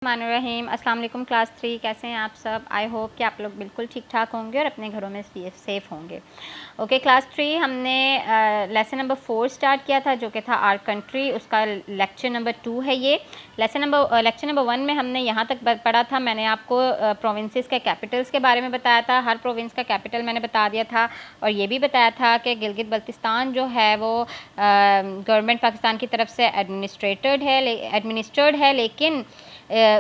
रहीम अस्सलाम वालेकुम क्लास 3 कैसे हैं आप सब। आई होप कि आप लोग बिल्कुल ठीक ठाक होंगे और अपने घरों में सेफ़ होंगे। ओके क्लास 3 हमने लेसन नंबर 4 स्टार्ट किया था जो कि था आर कंट्री, उसका लेक्चर नंबर 2 है ये। लेक्चर नंबर 1 में हमने यहाँ तक पढ़ा था। मैंने आपको प्रोविंसेस के कैपिटल्स के बारे में बताया था। हर प्रोविंस का कैपिटल मैंने बता दिया था और ये भी बताया था कि गिलगित बल्तिस्तान जो है वो गवर्नमेंट पाकिस्तान की तरफ से एडमिनिस्ट्रेड है, लेकिन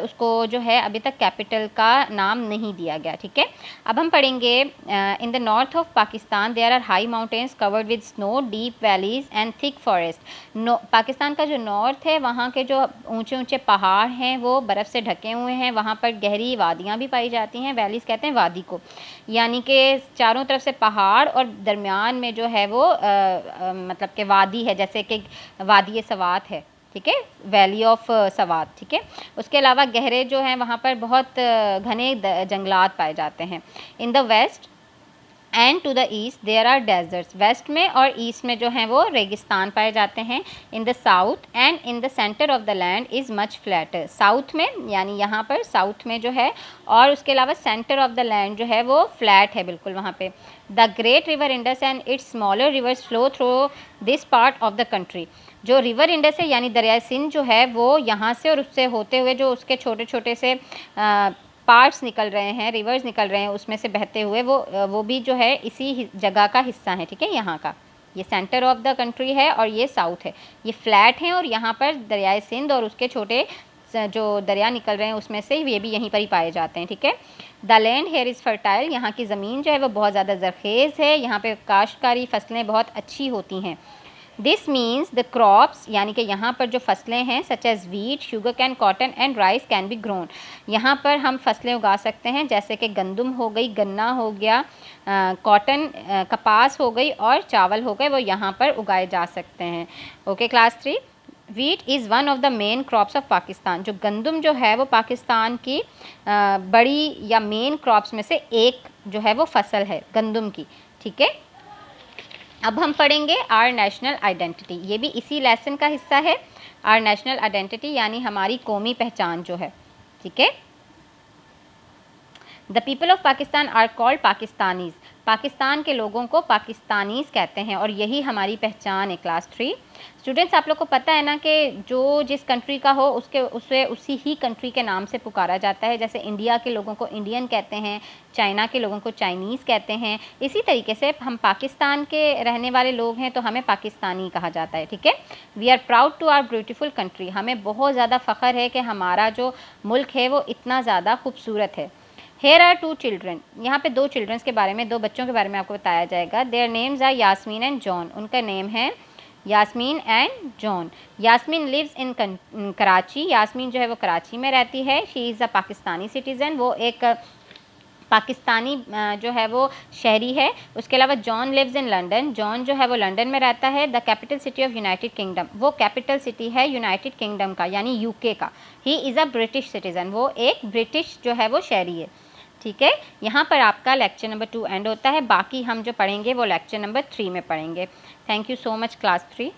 उसको जो है अभी तक कैपिटल का नाम नहीं दिया गया। ठीक है, अब हम पढ़ेंगे in the north of Pakistan there are high mountains covered with snow, deep valleys and thick forest. Pakistan का जो नॉर्थ है वहाँ के जो ऊंचे ऊंचे पहाड़ हैं वो बर्फ़ से ढके हुए हैं। वहाँ पर गहरी वादियाँ भी पाई जाती हैं। वैलीज़ कहते हैं वादी को, यानी कि चारों तरफ से पहाड़ और दरमियान में जो है वो मतलब कि वादी है, जैसे कि वादी सवात है। ठीक है, वैली ऑफ सवात। ठीक है, उसके अलावा गहरे जो हैं वहाँ पर बहुत घने जंगलात पाए जाते हैं। In the west and to the east there are deserts. West में और ईस्ट में जो हैं वो रेगिस्तान पाए जाते हैं। In the south and in the centre of the land is much flatter. South में यानी यहाँ पर साउथ में जो है, और उसके अलावा सेंटर ऑफ द लैंड जो है वो फ्लैट है बिल्कुल वहाँ पे। The great river Indus and it's smaller reverse flow through this part of the country. जो रिवर इंडस है यानी दरियाए सिंध जो है वो यहाँ से और उससे होते हुए जो उसके छोटे छोटे से पार्ट्स निकल रहे हैं, रिवर्स निकल रहे हैं उसमें से बहते हुए, वो भी जो है इसी जगह का हिस्सा है। ठीक है, यहाँ का ये सेंटर ऑफ द कंट्री है और ये साउथ है। ये फ्लैट है और यहाँ पर दरियाए सिंध और उसके छोटे जो दरिया निकल रहे हैं उसमें से ये भी यहीं पर ही पाए जाते हैं। ठीक है, the land here is fertile. यहाँ की ज़मीन जो है वो बहुत ज़्यादा ज़रखेज़ है। यहाँ पे काश्तकारी फसलें बहुत अच्छी होती हैं। दिस मीन्स द क्रॉप्स, यानी कि यहाँ पर जो फसलें हैं such as wheat, sugar cane, cotton and rice can be grown. यहाँ पर हम फसलें उगा सकते हैं जैसे कि गंदम हो गई, गन्ना हो गया, कॉटन कपास हो गई और चावल हो गए, वो यहाँ पर उगाए जा सकते हैं। Okay class 3, wheat is one of the main crops of Pakistan. जो गंदम जो है वो पाकिस्तान की बड़ी या मेन क्रॉप्स में से एक जो है वो फसल है गंदम की। ठीक है, अब हम पढ़ेंगे आर नेशनल आइडेंटिटी। ये भी इसी लेसन का हिस्सा है। आर नेशनल आइडेंटिटी यानी हमारी कौमी पहचान जो है। ठीक है, the people of Pakistan are called Pakistanis. Pakistan के लोगों को पाकिस्तानीज़ कहते हैं और यही हमारी पहचान है। क्लास 3 स्टूडेंट्स, आप लोग को पता है ना कि जो जिस कंट्री का हो उसे उसी ही कंट्री के नाम से पुकारा जाता है। जैसे इंडिया के लोगों को इंडियन कहते हैं, चाइना के लोगों को चाइनीज़ कहते हैं। इसी तरीके से हम पाकिस्तान के रहने वाले लोग हैं तो हमें पाकिस्तानी कहा जाता है। ठीक है, we are proud to our beautiful country. हमें बहुत ज़्यादा फ़ख्र है कि हमारा जो मुल्क है वो इतना ज़्यादा खूबसूरत है। Here are 2 children. यहाँ पे 2 चिल्ड्रंस के बारे में, 2 बच्चों के बारे में आपको बताया जाएगा। Their names are Yasmin and John. उनका नेम है Yasmin and John. Yasmin lives in Karachi. Yasmin जो है वो कराची में रहती है। She is a Pakistani citizen. वो एक पाकिस्तानी जो है वो शहरी है। उसके अलावा John lives in London. John जो है वो लंदन में रहता है। The capital city of United Kingdom. वो कैपिटल सिटी है यूनाइटेड किंगडम का यानी यूके का। He is a British citizen. वो एक ब्रिटिश जो है वो शहरी है। ठीक है, यहाँ पर आपका लेक्चर नंबर 2 एंड होता है। बाकी हम जो पढ़ेंगे वो लेक्चर नंबर 3 में पढ़ेंगे। Thank you so much class 3।